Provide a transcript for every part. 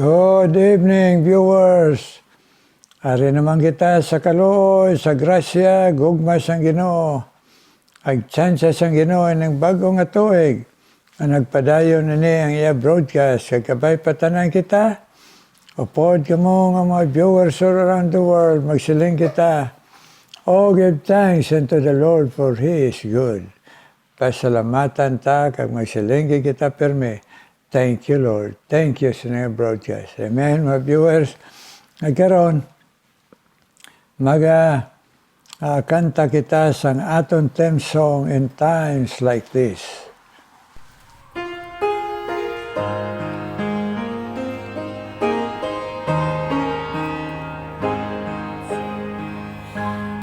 Good evening, viewers. Ari naman kita sa kaluoy, sa grasya, gugma sang Ginoo. Agtsansa sang Ginoo ng bagong nga tuig. Ang nagpadayon na ni ang iya broadcast. Kagkabay patanan kita. Upod ka mo nga mga viewers all around the world. Magsiling kita. Oh, give thanks unto the Lord for He is good. Pasalamatan ta kag magsiling kita permi. Thank you, Lord. Thank you sa nga broadcast. Amen, mga viewers. Nagkaroon, kanta kita sang aton theme song in times like this.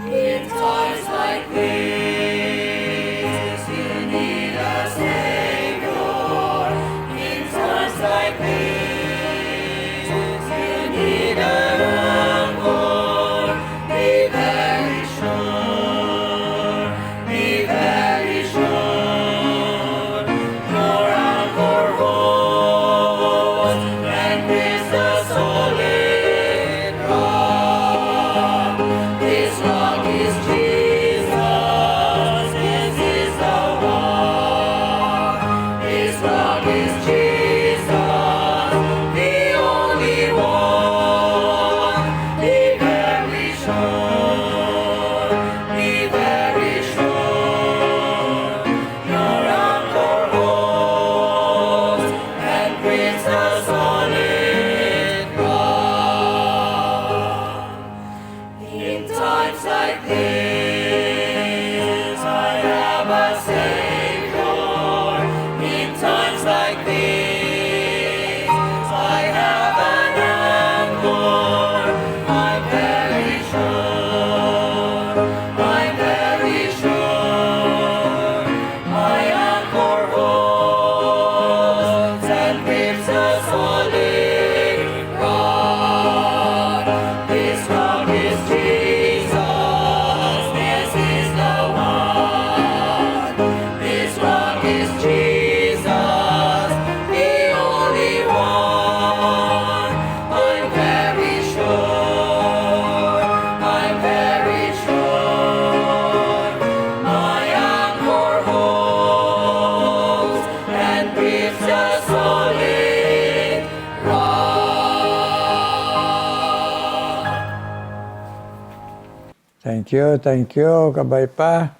In times like this, you need a Savior. In times like this, you need a Lord. Be very sure, your anchor holds, and is the solid rock. This rock is Jesus, this is the one. This rock is Jesus, the only one. Be very sure, your anchor holds, and brings the solid rock. In times like this, I have a Savior. In times like this, I have an anchor. I'm very sure, my anchor holds and grips a solid rock. This rock is Jesus, this is the one. This rock is Jesus, the only one. I'm very sure, my anchor holds and grips a solid rock. Thank you, kabay pa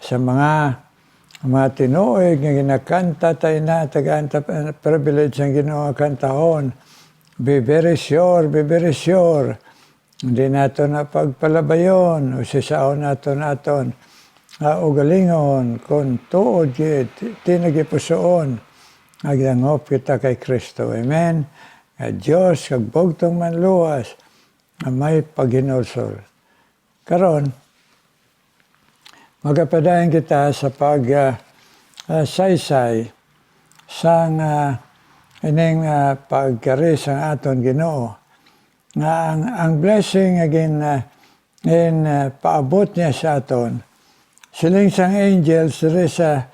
sa mga tinuig nga ginakanta tayo na, tagaan privilege ang Ginoo kantahon. Be very sure. Hindi nato na pagpalabayon o sisaon naton ugalingon kung tuod gid tinagipusoon agdangop kita kay Kristo. Amen. Nga Diyos kag bugtong manluwas nga may paghinulsol. Karon, magapadayon kita sa saysay sang ining pagkari sang aton Ginoo nga ang blessing again paabot niya sa aton. Siling sang angels diri sa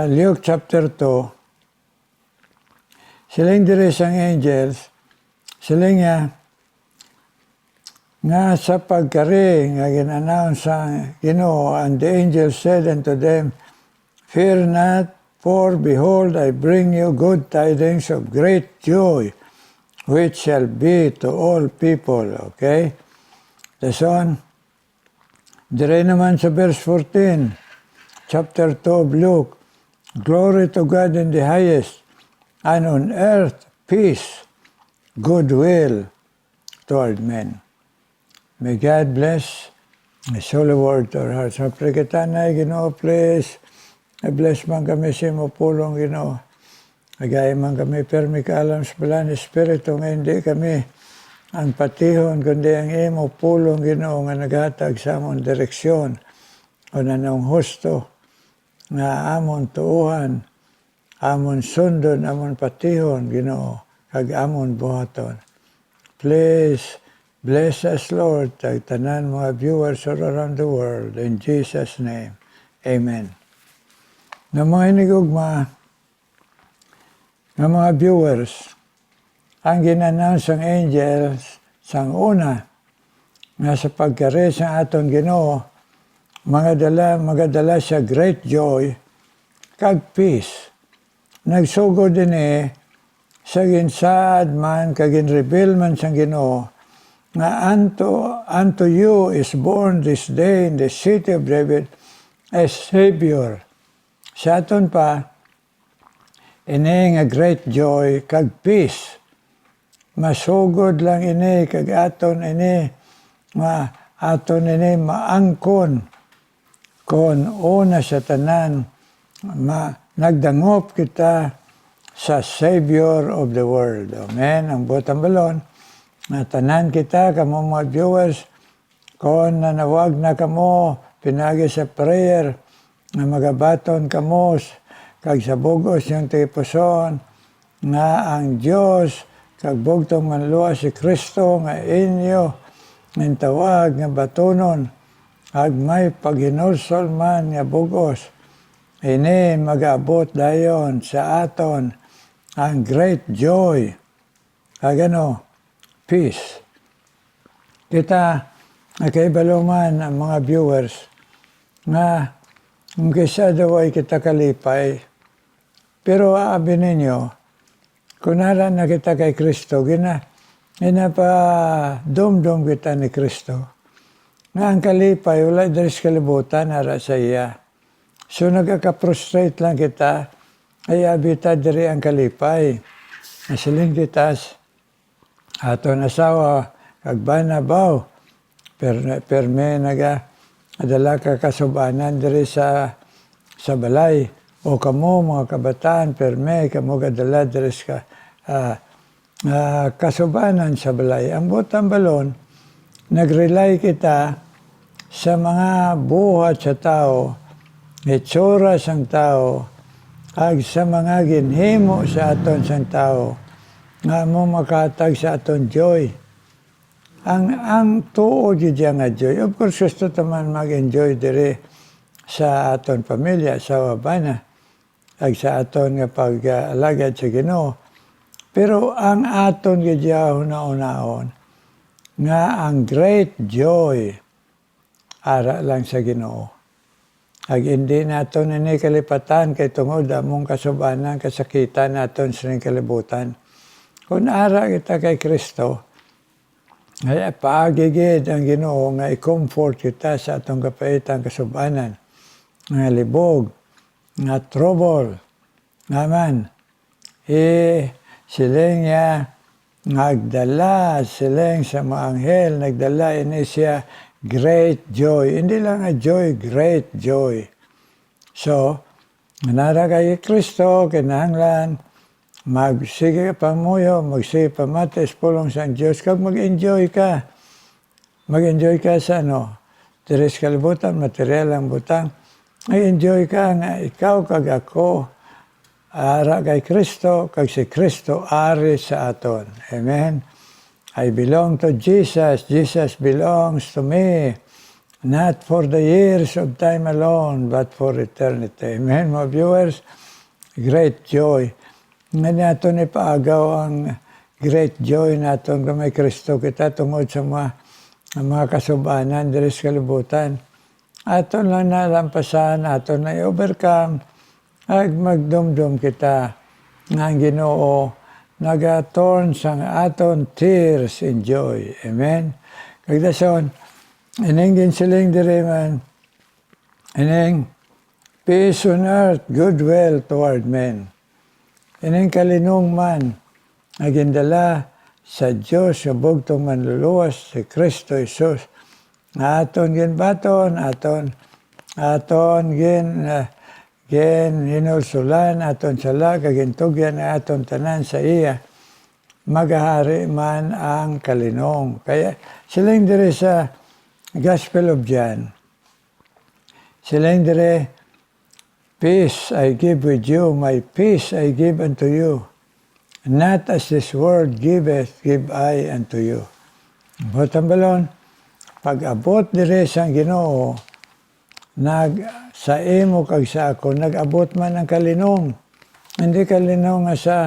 Luke chapter 2. Siling diri sang angels, siling nga sa pagkari nga gin-announce ang Ginoo, and the angel said unto them, Fear not, for behold, I bring you good tidings of great joy, which shall be to all people. Okay? Dason, dire naman sa verse 14, chapter 2 of Luke, Glory to God in the highest, and on earth peace, goodwill toward men. May God bless His holy word to our hearts. Maprikitan na, Ginoo, please. Bless man kami sa imo pulong, Ginoo. Agay man kami permi kaalam sa balan Espiritu nga hindi kami ang patihon, kundi ang imo pulong, Ginoo, nga naghatag sa amon direksyon o nanong husto nga amon tuuhan, amon sundon, amon patihon, Ginoo, kag amon buhaton. Please, bless us, Lord, tag tanan mga viewers all around the world. In Jesus' name, Amen. Na mga inigugma, na mga viewers, ang ginannounce ng angels sang una nga sa pagkari sa aton Ginoo magadala sa great joy kag peace. Nagsugod din sa ginsaad man kag ginreveal man sang Ginoo nga unto you is born this day in the city of David a Savior. Sa aton pa ini nga great joy kag peace. Masugod lang ini kag aton ini maangkon kon una sa tanan nagdangop kita sa Savior of the world. Amen. Ang butang balon na tanan kita kamo mga viewers kon nanawag na kamo pinagi sa prayer nga magabaton kamo kag sa bugos yung tipuson nga ang Dios kag bugtong manluwa si Kristo nga inyo ng tawag nga batunon ag may paghinulsol man nga bugos ini mag-abot dayon sa aton ang great joy ag peace. Kita nakaibaluman ang mga viewers nga kung kaysa daw ay kita kalipay pero aabi ninyo kunara na kita kay Kristo pa dumdum kita ni Kristo nga ang kalipay wala daris kalibutan ara sa iya. So nagkaka-frustrate lang kita ay abita diri ang kalipay. Nasiling kita aton asawa kag banabaw perme adala ka kasubanan diri sa balay o kamo mga kabataan perme kamo gadala diri sa kasubanan sa balay. Ang butang balon nagrely kita sa mga buhat sa tao, itsura sang tao, ag sa mga ginhimo sa aton sang tao nga mo makatag sa aton joy. Ang tuo gyud nga joy. Of course gusto taman mag-enjoy diri sa aton pamilya sa wabana ag sa aton nga pag-alagad sa Ginoo. Pero ang aton gyud una-unahon nga ang great joy ara lang sa Ginoo. Ag hindi naton ini kalipatan kay tungod among kasubanan kasakitan naton sa kalibutan. Kung ara kita kay Kristo, ay paagigid ang Ginoo nga i-comfort kita sa atong kapaitan kasubanan, nga libog, nga trouble, nga man, siling niya nagdala, siling sa mga anghel, nagdala ini siya great joy. Hindi lang nga joy, great joy. So, manara kay Kristo, kinahanglan, magsige pamuyo, magsige pamatis, pulong sa Diyos, kag mag-enjoy ka. Mag-enjoy ka sa tiris kalibutan, material ang butang. Mag-enjoy ka nga ikaw kag ako, ara kay Kristo, kag si Kristo ari sa aton. Amen. I belong to Jesus. Jesus belongs to me. Not for the years of time alone, but for eternity. Amen, mga viewers. Great joy. Nga nato ni paagaw ang great joy naton kung may Kristo kita tungod sa mga kasubanan diri sa kalibutan. Aton lang nalampasan, aton na i-overcome, ag magdumdum kita nga ang Ginoo nagatorn sang aton tears in joy. Amen. Kagdason, ining ginsiling diri man, ining peace on earth, goodwill toward men. Ining kalinong man, nagindala sa Diyos, sa bugtong manluluwas, si Kristo Jesus. Aton ginbaton, aton hinulsulan, aton sala, kagintugyan, aton tanan sa iya. Magahari man ang kalinong. Kaya silang dire sa Gospel of John, silang dire, peace I give with you, my peace I give unto you. Not as this world giveth, give I unto you. Butang balon, pag-abot dire sa Ginoo, sa imo kag sa ako, nag-abot man ang kalinong. Hindi kalinong nga sa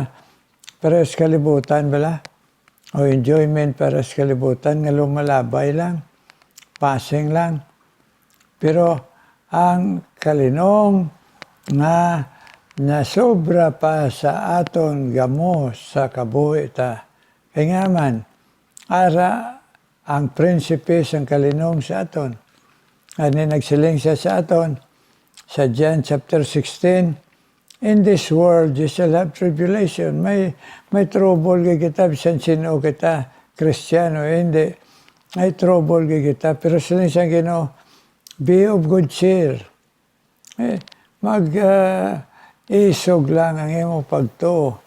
pares kalibutan bala. O enjoyment pares kalibutan nga lumalabay lang, passing lang. Pero ang kalinong nga nasobra pa sa aton gamo sa kabuhi ta. Kaya nga man, ara ang prinsipe sang kalinong sa aton. Ani nagsiling siya sa aton sa John chapter 16, in this world you shall have tribulation. May trouble kay kita, bisan sino kita, Kristiyano, hindi. May trouble kay kita, pero siling siya Ginoo, be of good cheer. Isog lang ang imo pagtuo.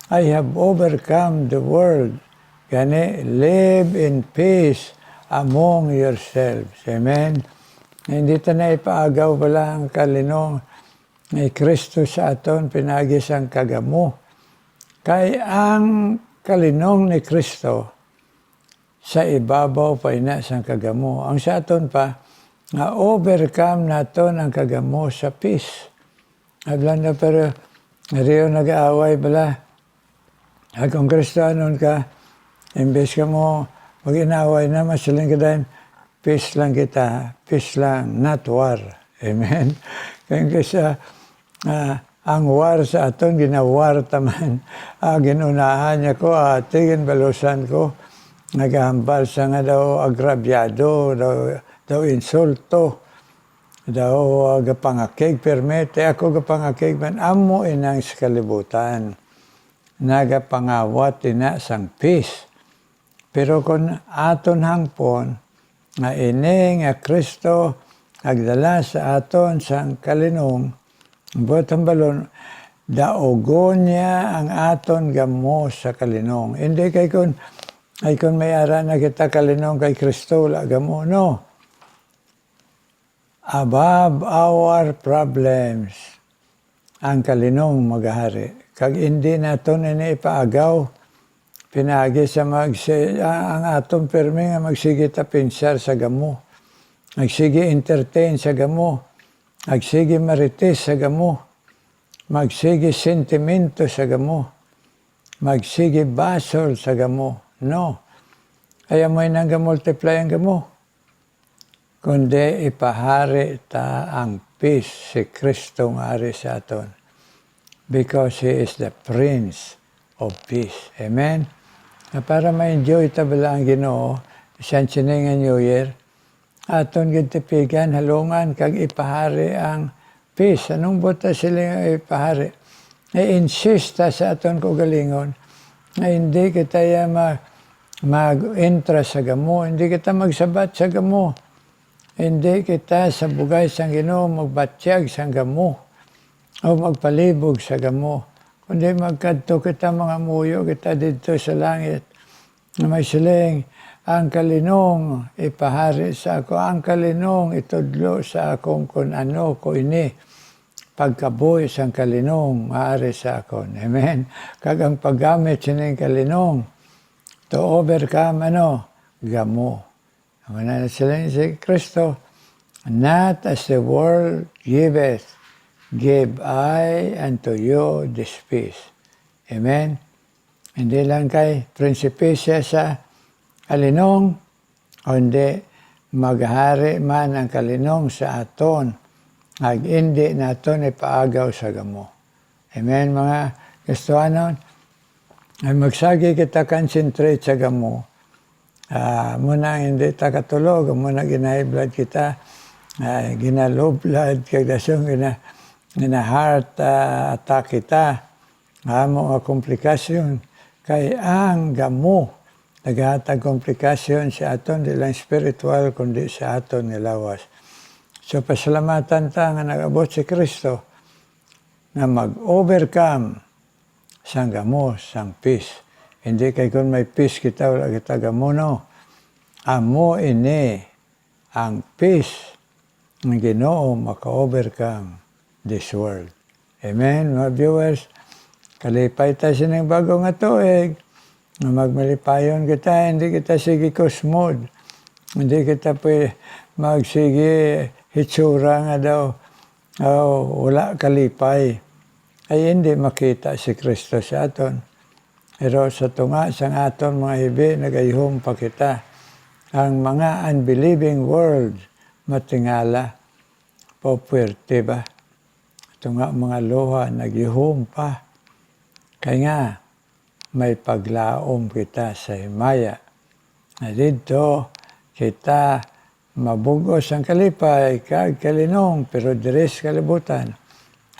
I have overcome the world. Gani, live in peace among yourselves. Amen. Hindi ta na ipaagaw pala ang kalinong ni Kristo sa aton, pinagis ang kagamo. Kay ang kalinong ni Kristo sa ibabaw pa ina sang kagamo. Ang sa aton pa, nga overcome naton ang kagamo sa peace. Hablan na pero nariyo nag-aaway bala. Kung Kristiyanon ka, imbes ka mo mag-inaway na, masiling ka dahil, peace lang kita, peace lang, not war. Amen? Kaya kasi ang war sa aton, ginawar taman. Ginunahan niya ko, tigin balusan ko, naghahambal sa nga daw agrabyado, daw insulto, daw gapangakig permite, ako gapangakig man, amo inang sa kalibutan, nagapangawat ina sang peace. Pero kung aton hangpon, nga ini nga Kristo agdala sa aton sang kalinong, buot ang balon, daogon niya ang aton gamo sa kalinong. Hindi kay kung may ara na kita kalinong kay Kristo, wala gamo, no. Above our problems, ang kalinong maghahari. Kag hindi naton ini ipaagaw, pinagi sa ang atong permi nga magsige ta pinsar sa gamo. Magsige entertain sa gamo. Magsige marites sa gamo. Magsige sentimento sa gamo. Magsige basol sa gamo. No. Kaya mo nang multiply ang gamo. Kundi ipahari ta ang peace si Kristo nga ari sa aton. Because He is the Prince of Peace. Amen? Na para ma-enjoy tabala ang Ginoo, isang nga New Year, aton gintipigan, halungan, kag ipahari ang peace. Anong buta sila ipahari? I-insist sa aton kugalingon na hindi kita mag-entra sa gamo, hindi kita magsabat sa gamo, hindi kita sa bugay sang Ginoo magbatyag sang gamo, o magpalibog sa gamo. Kundi magkadto kita mga muyo, kita dito sa langit. Na may siling, ang kalinong ipahari sa ako, ang kalinong itudlo sa akong kung ano ko ini. Pagkabuhi sang kalinong, maaari sa akon. Amen? Kag ang paggamit sining kalinong, to overcome gamo. Ang na siling si Kristo, not as the world giveth, give I unto you this peace. Amen? Hindi lang kay prinsipe siya sa kalinong, kundi maghari man ang kalinong sa aton, ag hindi naton ipaagaw sa gamo. Amen, mga Kristiyanon? Ay magsagi kita concentrate sa gamo. Muna hindi ta katulog, muna ginahiblad kita, ginalow blood, kagdasong heart attack kita, amo nga komplikasyon. Kay ang gamo, naghatag komplikasyon sa aton, di lang spiritual, kundi sa aton nilawas. So pasalamatan ta nga nag-abot si Kristo, na mag-overcome sang gamo, sang peace. Hindi kay kung may peace kita, wala kita gamo, no. Amo ini ang peace ng Ginoo maka-overcome this world. Amen, mga viewers. Kalipay tayo sining bago nga tuig. Magmalipayon kita, hindi kita sige kusmod. Hindi kita magsige hitsura nga daw. Wala kalipay. Ay hindi makita si Kristo sa aton. Pero sa tunga sang aton mga hibi, nagayhom pa kita. Ang mga unbelieving world, matingala, papuwerte ba? Tunga mga luha, nagyhom pa. Kaya nga, may paglaom kita sa himaya. Na dito, kita mabugos ang kalipay, kag kalinong, pero diris kalibutan.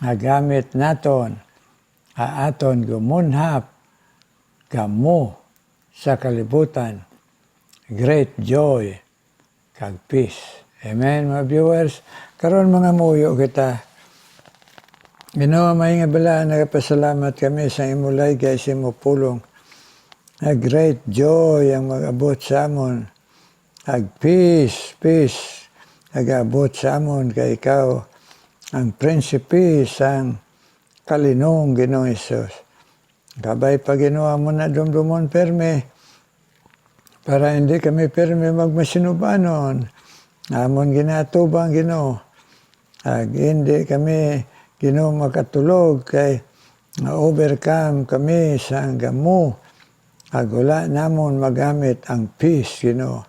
Nagamit naton, aton gumunhap, kamo sa kalibutan. Great joy, kag peace. Amen, mga viewers. Karon mga muyo kita. Ginawa may nga bala, nagapasalamat kami sa imulay guys, imo pulong. A great joy ang mag-abot sa amon. Ag peace, peace. Nag-abot sa amon kay ikaw ang prinsipe sang kalinong Ginoong Hesus. Kabay pa ginawa mo na dumdumon perme, para hindi kami perme magmasinubanon. Amon ginatubang Ginoo. Ag hindi kami Ginoo makatulog kay na-overcome kami sa gamo. Ag wala namon magamit ang peace Ginoo.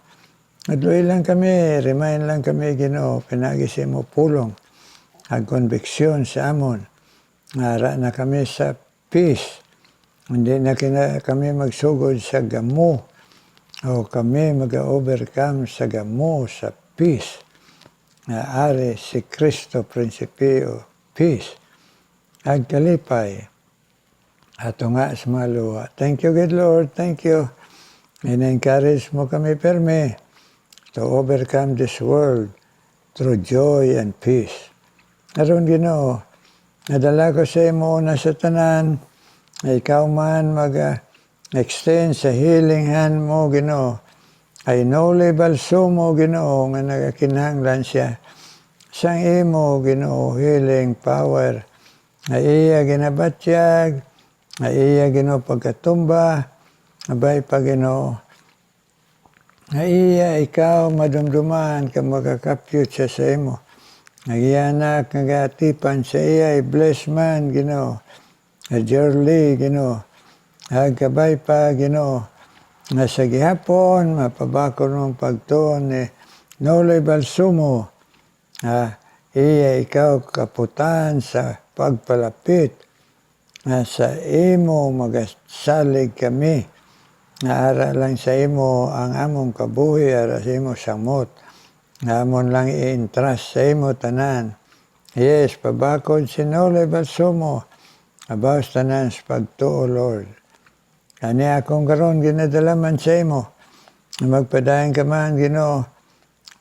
Adloy lang kami, remind lang kami Ginoo, pinagis mo pulong. Ag konbiksyon sa amon. Nara na kami sa peace. Hindi na kami magsugod sa gamo. O kami mag-overcome sa gamo, sa peace. Na ari si Kristo, prinsipyo, peace. Ag kalipay. Ato nga sa mga luha. Thank you, good Lord. Thank you. In-encourage mo kami perme to overcome this world through joy and peace. Aron Ginoo, nadala ko sa imo na sa tanan, na ikaw man mag-extend sa healing hand mo, Ginoo. Ay noli balsumo, Ginoo, nga nagakinahanglan siya. Sang imo, Ginoo, healing power. Na iya ginabatyag, na iya Ginoo pagkatumba, abay pa Ginoo. Na iya ikaw madumduman ka makakapyut siya sa imo. Nagiyanak, nagatipan sa iya, i-bless man, Ginoo. Adjurely, Ginoo. Agkabay pa, Ginoo. Nga sa gihapon, mapabako ng pagtuon ni Noli Balsumo. Iya ikaw kaputan sa pagpalapit. Nga sa imo magasalig kami. Nga ara lang sa imo ang among kabuhi, ara sa imo samot. Nga amon lang i-entrust sa imo tanan. Yes, pabakod si Noli Balsumo. Abaw tanan sa pagtuo, Lord. Kani akong karon ginadala man sa imo. Magpadayon ka man, Ginoo.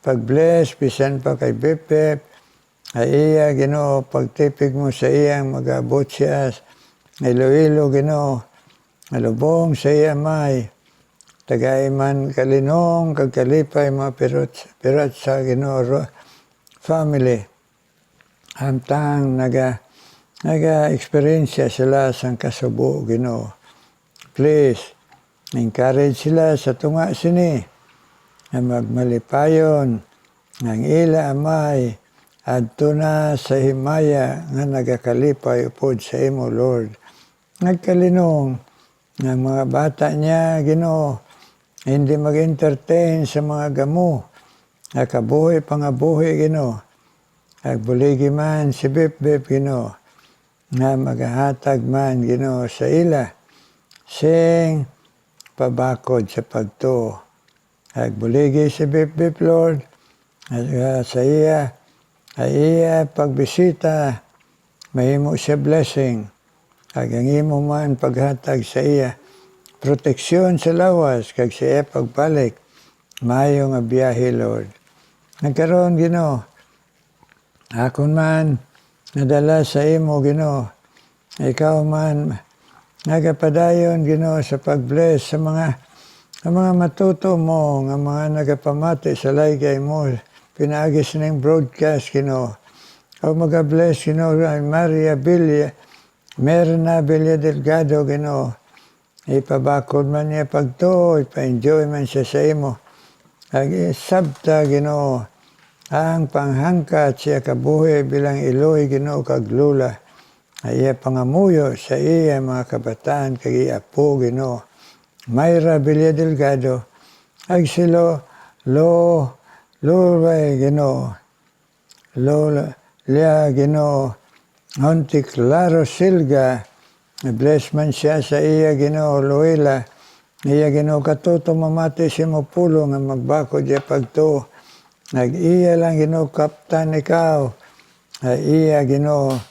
Pag-bless, pisan pa kay Bipip. Ay iya, Ginoo, pagtipig mo sa iyang mag-abot siya. Iloilo, Ginoo. Malubong sa iya may. Tagay man kalinong, kagkalipay mga pirat sa Ginoo family. Hamtang naga-experience sila sa kasubo, Ginoo. Please, encourage sila sa tunga sini na magmalipayon ng ila amay adto na sa himaya nga nagakalipay upod sa imo, Lord. Nagkalinong ng mga bata niya, Ginoo, hindi mag-entertain sa mga gamo. Nakabuhi pangabuhi, Ginoo. Agbuligi man si Bip-Bip, Ginoo, nga magahatag man, Ginoo, sa ila. Sing pabakod sa pagtuo. Agbuligi si Bip-Bip, Lord. At sa iya pagbisita, mahimo siya blessing. Ang imo man paghatag sa iya. Proteksyon sa lawas, kag sa iya pagbalik. Mayo nga biyahe, Lord. Nagkaroon, Ginoo. Akon man, nadala sa imo, Ginoo. Ikaw man, nagapadayon, Ginoo, sa pag-bless sa mga matuto mo, nga mga nagapamati sa laygay mo, pinagis ng broadcast, Ginoo. O mag-bless, Ginoo, Maria Villa, Merna Villa Delgado, Ginoo. Ipabakod man niya pagto, ipa-enjoy man siya sa imo. Sabta, Ginoo, ang panghangkat siya kabuhi bilang iloy, Ginoo, kaglula. Iya pangamuyo sa iya mga kabataan kag iya po Ginoo. Mayra Villa Delgado, ag silo Lulay Ginoo. Lia Ginoo. Auntie Claro Silga, bless man siya sa iya Ginoo Luila. Iya Ginoo katuto mamati si mo pulo nga magbako diya pagto. Nag-iya lang Ginoo kaptan ikaw. Iya Ginoo.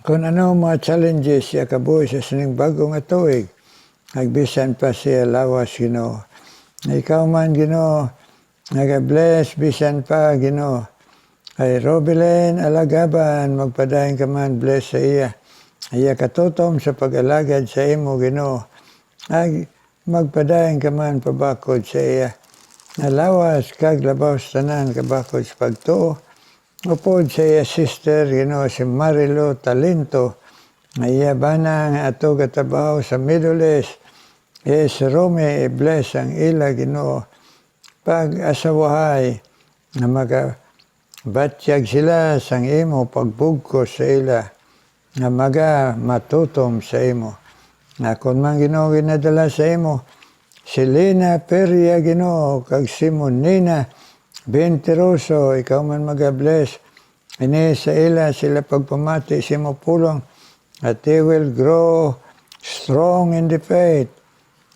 Kung ano mga challenges siya kabuhi sa sining bago nga tuig. Nagbisan pa siya lawas Ginoo. Ikaw man Ginoo. Nag-bless bisan pa Ginoo. Ay Robelen Alagaban, magpadayon ka man, bless sa iya. Iya katutom sa pag-alagad sa imo, Ginoo. Ay magpadayon ka man, pabakod sa iya. Nalawas, kag labaw sa tanan, kabakod sa pagtuo. Upod sa iya sister, Ginoo, si Marilo Talento. Iya bana nga ato katabaho sa Middle East. Yes, Rome, bless ang ila, Ginoo. Pag-asawahay, na batyag sila sang imo pagbugkos sa ila nga matutom sa imo. Na kung man Ginoo ginadala sa imo, si Lina Peria Ginoo, kag Simon Nina Bentiroso, ikaw man bless. Ini sa ila sila pagpamati sa imo pulong at they will grow strong in the faith.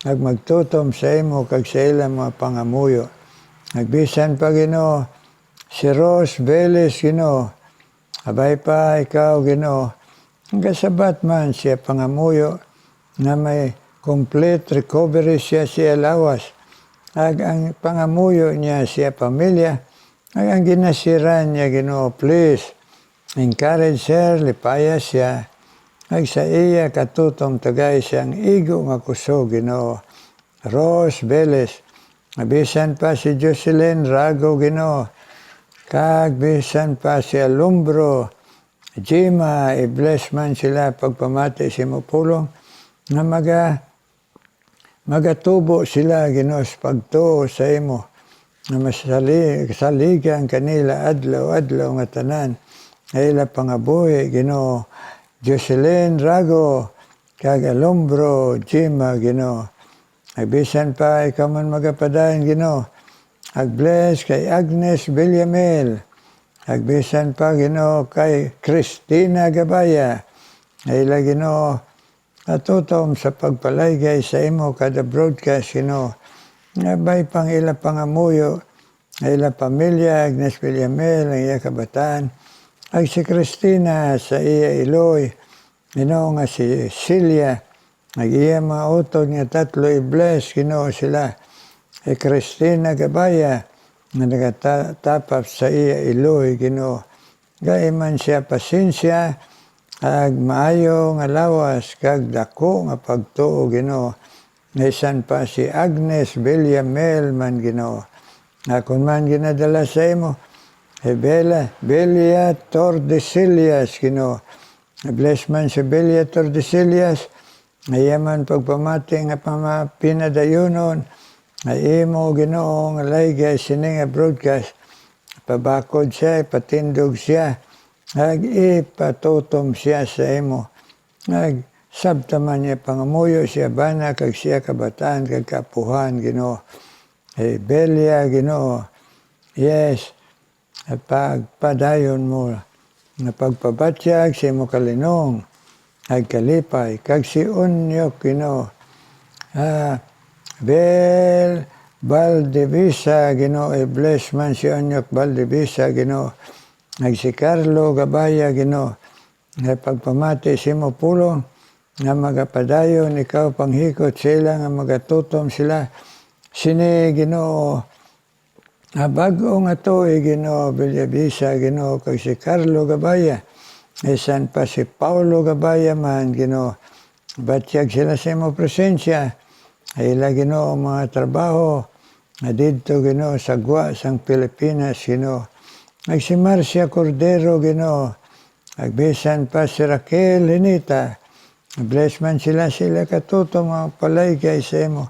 Magtutom sa imo kag sa ila mga pangamuyo. Nagbisan pa Ginoo, si Rose Velez, Ginoo. Abay pa, ikaw, Ginoo. Hanggang sa Batman, siya pangamuyo na may complete recovery siya lawas. Ang pangamuyo niya siya pamilya. Ang ginasiran niya, Ginoo, please. Encourage her, lipaya siya. Sa iya katutong tagay siyang igo nga kusog, Ginoo. Rose Velez. Abisan pa si Jocelyn Rago, Ginoo. Kag bisan pa si Alumbro, Jima, i-bless man sila pagpamati si mo pulong na magatubo sila Ginoo sa pagtuo sa imo na masaligan kanila adlaw nga tanan. Ila pangabuhi Ginoo, Jocelyn Rago, kag Alumbro, Jima, Ginoo. Bisan pa ikaw man magapadayon Ginoo. Ag-bless kay Agnes Villamel. Agbisan pa Ginoo kay Christina Gabaya. Ila Ginoo atutom sa pagpalaygay sa imo kada broadcast Ginoo. Ngabay pang ila pangamuyo, ila pamilya Agnes Villamel ang iya kabataan. Ag si Christina sa iya Iloy. Ginoo nga si Celia. Ag iya mga utod nga tatlo i-bless Ginoo sila. Christina Gabaya na nagatapap sa iya Iloy, Ginoo. Gaiman siya pasensya, ag maayo nga lawas, kag dako nga pagtuo, Ginoo. Naisan pa si Agnes Villamel man, Ginoo. Kung man ginadala sa imo, Belia Tordesillas, Ginoo. Bless man si Belia Tordesillas, ngayaman pagpamati nga pinadayonon, ay imo Ginoo nga laygay sini nga broadcast. Pabakod siya, patindog siya. Ipatutom siya sa imo. Sabtaman niya pangamuyo siya bana kag siya kabataan kag kapuhan Ginoo. Belia Ginoo. Yes. Pagpadayon mo na pagpabatyag sa imo kalinong. Ay kalipay kag si Unyok Ginoo. Bel Valdivisa, Ginoo, i-bless man si Onyok Valdivisa, Ginoo. Si Carlo Gabaya, Ginoo. Pagpamati si mo pulong, nga magapadayon, ikaw panghikot sila, nga magatutom sila. Sini, Ginoo, bago nga to, Ginoo, Valdivisa, Ginoo, kag si Carlo Gabaya. Isan pa si Paulo Gabaya man, Ginoo. Batyag sila sa imo presensya. Ay Ginoo mga trabaho na dito Ginoo sa gwa sang Pilipinas Ginoo. Si Marcia Cordero Ginoo. Agbisan pa si Raquel Lenita. Bless man sila katuto mga palaygay sa imo.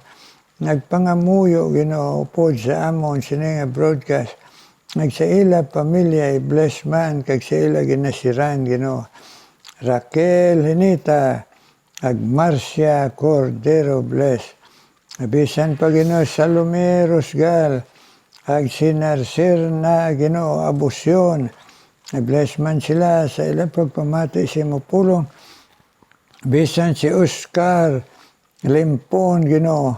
Nagpangamuyo Ginoo upod sa amon sini nga broadcast. Sa ila pamilya i-bless man kag sa ila ginasiran Ginoo. Raquel Hinita, ag Marcia Cordero bless. Bisan pa Ginoo Salome Rosgal, ag sinarsir na Ginoo Abusyon. Bless man sila sa ilang pagpamati sa imo pulong. Bisan si Oscar Limpon Ginoo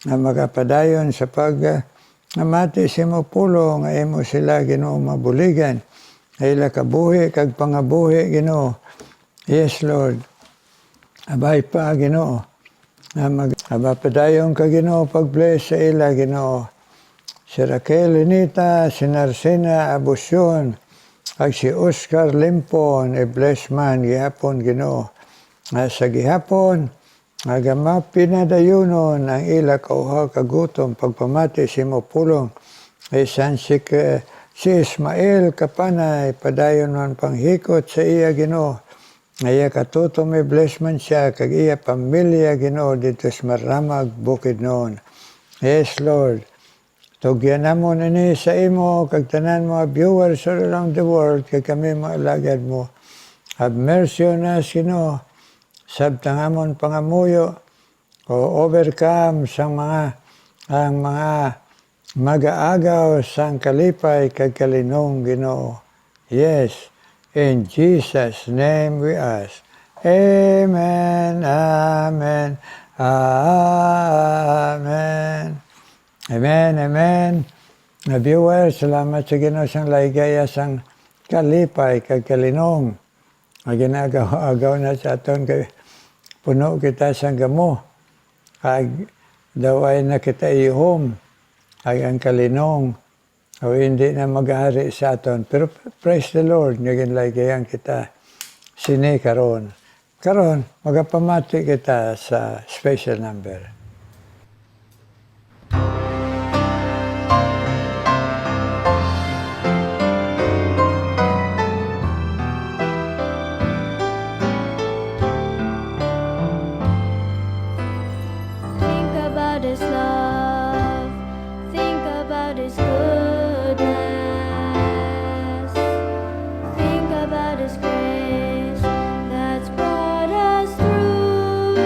na magapadayon sa pagmati sa imo pulong, nga imo sila Ginoo mabuligan. Ila kabuhi kag pangabuhi Ginoo. Yes Lord. Abay pa Ginoo. Abapadayon ka Ginoo pag-bless sa ila Ginoo. Si Raquel Inita, si Narcina Abusyon, ag si Oscar Limpon, bless man gihapon Ginoo. Sa gihapon, agama pinadayunon ang ila kauha kagutom pagpamati si mo pulong. Isan si Ismael Kapanay, padayon man panghikot sa iya Ginoo. Iya katuto may bless man siya, kag iya pamilya Ginoo dito sa Maramag, Bukidnon. Yes Lord. Tugyan namon ini sa imo, kag tanan mga viewers all around the world, kag kami mga alagad mo. Have mercy on us Ginoo. Sabtang amon pangamuyo, o overcome sang ang mga mag-aagaw sang kalipay kag kalinong Ginoo. Yes. In Jesus' name we ask. Amen, amen, amen. Amen, amen. Na viewers, salamat sa Ginoo sang laygaya sang kalipay kag kalinong. Ang ginagaw na sa aton kay puno kita sang gamo. Kag daw ay na kita ihom. Kag ang kalinong. O hindi na maghari sa aton. Pero praise the Lord, naging lagayan kita sini karon. Karon, magapamati kita sa special number. Think about His love. Think about His goodness. Think about His grace that's brought us through.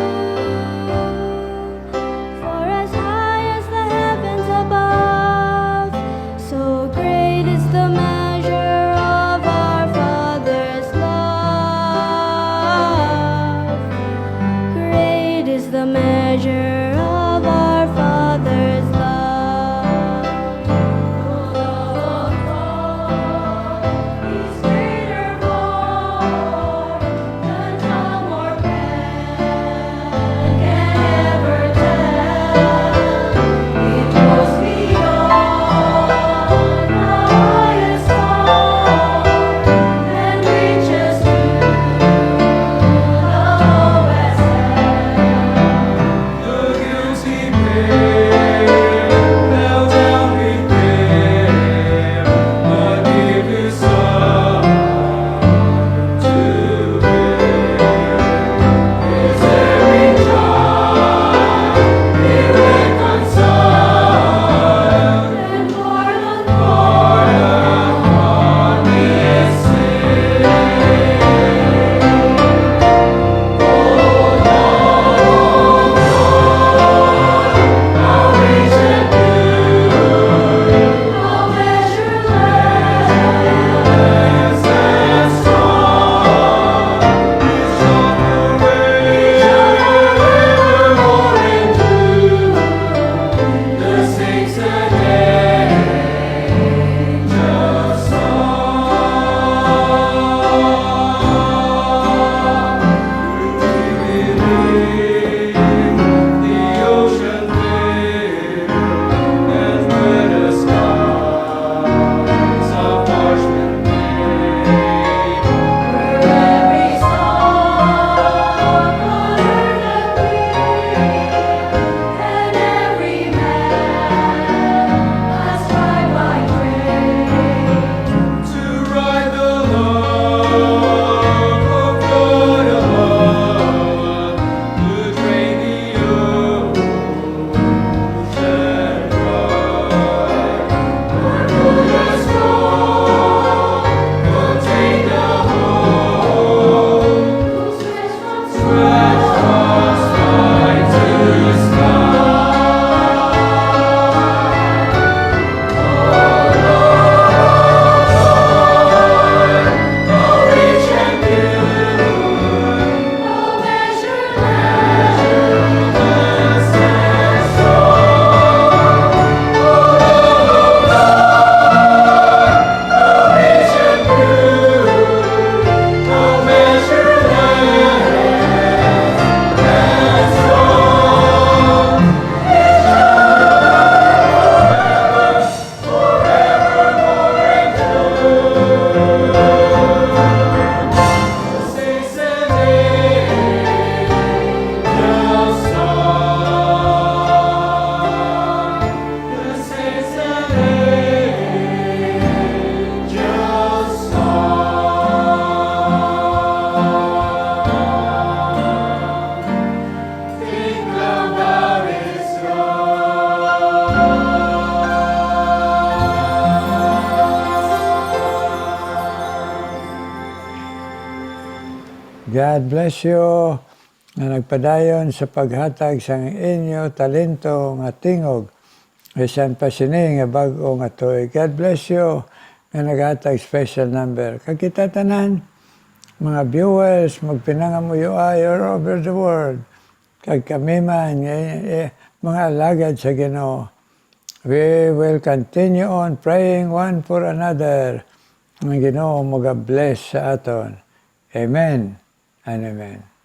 God bless you na nagpadayon sa paghatag sa inyo talento nga tingog. Bisan pa sini nga bag-o nga tuig. God bless you na naghatag special number. Kag kita tanan, mga viewers, magpinangamuyo all over the world. Kag kami man, mga alagad sa Ginoo. We will continue on praying one for another. Ang Ginoo mga bless sa aton. Amen and amen.